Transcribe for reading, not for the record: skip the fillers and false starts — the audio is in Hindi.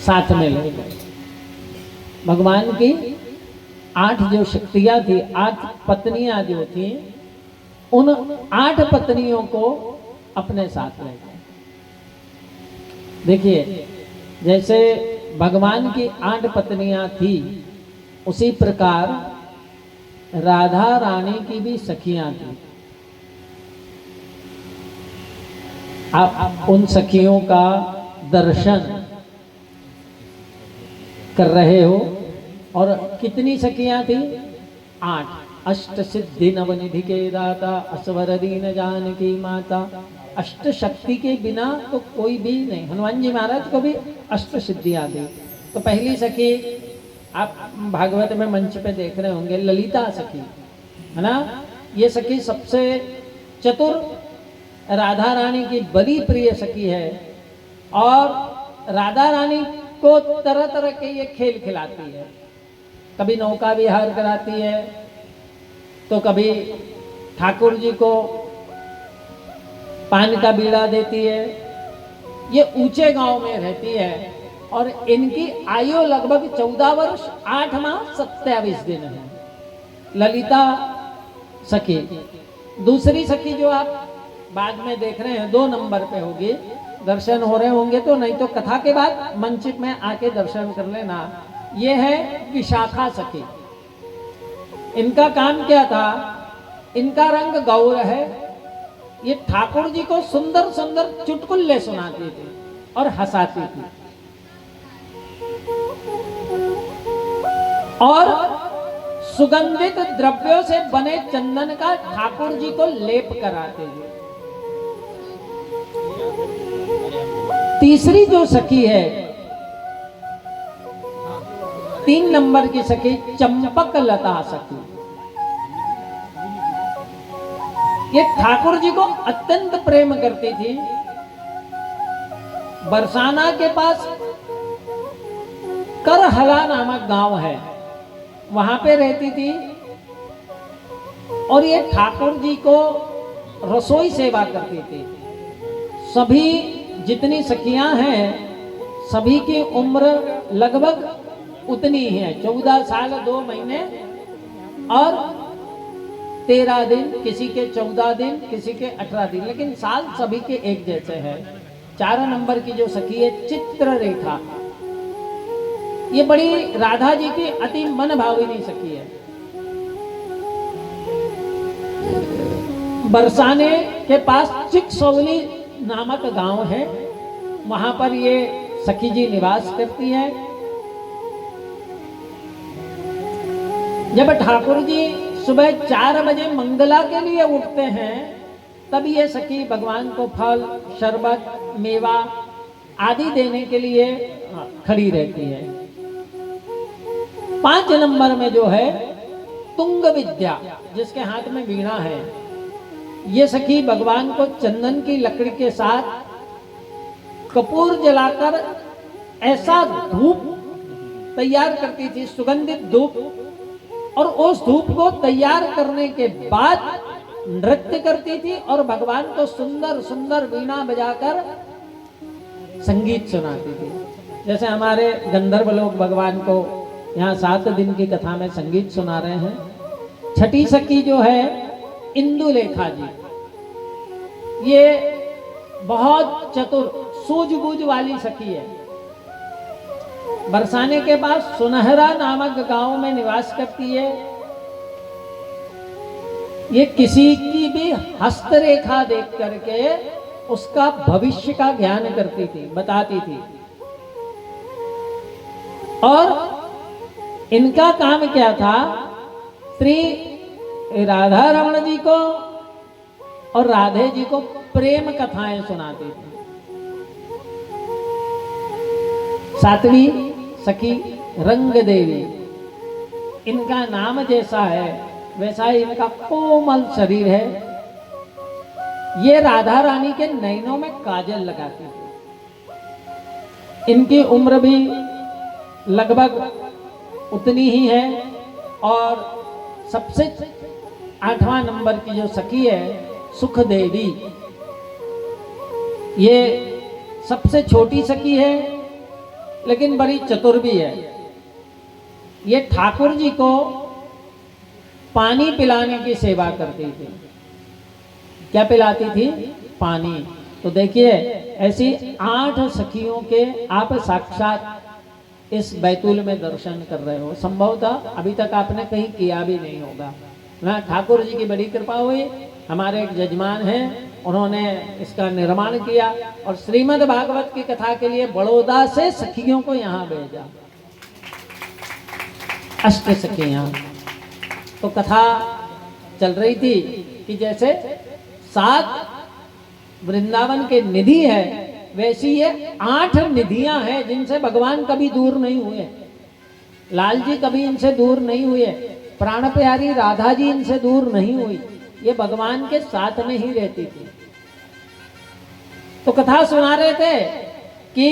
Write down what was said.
साथ में ले गए। भगवान की 8 जो शक्तियां थी, 8 पत्नियां जो थी, उन 8 पत्नियों को अपने साथ ले गए। देखिए, जैसे भगवान की 8 पत्नियां थी, उसी प्रकार राधा रानी की भी सखियां थी। आप उन सखियों का दर्शन कर रहे हो। और कितनी सखियां थी? 8। अष्ट सिद्धि नवनिधि के दाता, असवर दीन जानकी माता। अष्ट शक्ति के बिना तो कोई भी नहीं। हनुमान जी महाराज को भी अष्ट सिद्धियां दी। तो पहली सखी आप भागवत में मंच पे देख रहे होंगे, ललिता सखी, है ना। ये सखी सबसे चतुर, राधा रानी की बड़ी प्रिय सखी है। और राधा रानी को तरह तरह के ये खेल खिलाती है। कभी नौका विहार कराती है, तो कभी ठाकुर जी को पान का बीड़ा देती है। ये ऊंचे गांव में रहती है और इनकी आयु लगभग 14 वर्ष 8 माह 27 दिन है, ललिता सखी। दूसरी सखी जो आप बाद में देख रहे हैं 2 नंबर पे होगी, दर्शन हो रहे होंगे तो, नहीं तो कथा के बाद मंच में आके दर्शन कर लेना। ये है विशाखा सखी। इनका काम क्या था? इनका रंग गौर है। ये ठाकुर जी को सुंदर सुंदर चुटकुल्ले सुनाती थी और हंसाती थी। और सुगंधित द्रव्यों से बने चंदन का ठाकुर जी को लेप कराते थे। तीसरी जो सखी है, 3 नंबर की सखी, चंपक लता सखी। ये ठाकुर जी को अत्यंत प्रेम करती थी। बरसाना के पास करहला नामक गांव है, वहां पे रहती थी। और ये ठाकुर जी को रसोई सेवा करती थी। सभी जितनी सखियां हैं, सभी की उम्र लगभग उतनी ही है, 14 साल 2 महीने और 13 दिन, किसी के 14 दिन, किसी के 18 दिन, लेकिन साल सभी के एक जैसे है। 4 नंबर की जो सखी है, चित्ररेखा, ये बड़ी राधा जी की अति मन भाविनी सखी है। बरसाने के पास चिकसौली नामक गांव है, वहां पर ये सखी जी निवास करती है। जब ठाकुर जी सुबह 4 बजे मंगला के लिए उठते हैं, तब ये सखी भगवान को फल, शरबत, मेवा आदि देने के लिए खड़ी रहती है। 5 नंबर में जो है तुंग विद्या, जिसके हाथ में वीणा है, ये सखी भगवान को चंदन की लकड़ी के साथ कपूर जलाकर ऐसा धूप तैयार करती थी, सुगंधित धूप। और उस धूप को तैयार करने के बाद नृत्य करती थी और भगवान को सुंदर सुंदर वीणा बजाकर संगीत सुनाती थी। जैसे हमारे गंधर्व लोग भगवान को यहाँ 7 दिन की कथा में संगीत सुना रहे हैं। छठी सखी जो है इंदुलेखा जी, ये बहुत चतुर सूझबूझ वाली सखी है। बरसाने के पास सुनहरा नामक गांव में निवास करती है। ये किसी की भी हस्तरेखा देख करके उसका भविष्य का ज्ञान करती थी, बताती थी। और इनका काम क्या था? श्री राधा रमण जी को और राधे जी को प्रेम कथाएं सुनाती थी। 7वीं सखी रंग देवी, इनका नाम जैसा है वैसा ही इनका कोमल शरीर है। ये राधा रानी के नैनों में काजल लगाती थी। इनकी उम्र भी लगभग उतनी ही है। और सबसे 8वां नंबर की जो सखी है सुख देवी, ये सबसे छोटी सखी है। लेकिन बड़ी चतुर भी है। ये ठाकुर जी को पानी पिलाने की सेवा करती थी। क्या पिलाती थी? पानी। तो देखिए ऐसी 8 सखियों के आप साक्षात इस बैतूल में दर्शन कर रहे हो। संभवतः अभी तक आपने कहीं किया भी नहीं होगा ना। ठाकुर जी की बड़ी कृपा हुई। हमारे एक जजमान हैं, उन्होंने इसका निर्माण किया और श्रीमद् भागवत की कथा के लिए बड़ौदा से सखियों को यहाँ भेजा, 8 सखियां। तो कथा चल रही थी कि जैसे 7 वृंदावन के निधि है, वैसी ये 8 निधियां हैं जिनसे भगवान कभी दूर नहीं हुए। लाल जी कभी इनसे दूर नहीं हुए, प्राण प्यारी राधा जी इनसे दूर नहीं हुई, ये भगवान के साथ में ही रहती थी। तो कथा सुना रहे थे कि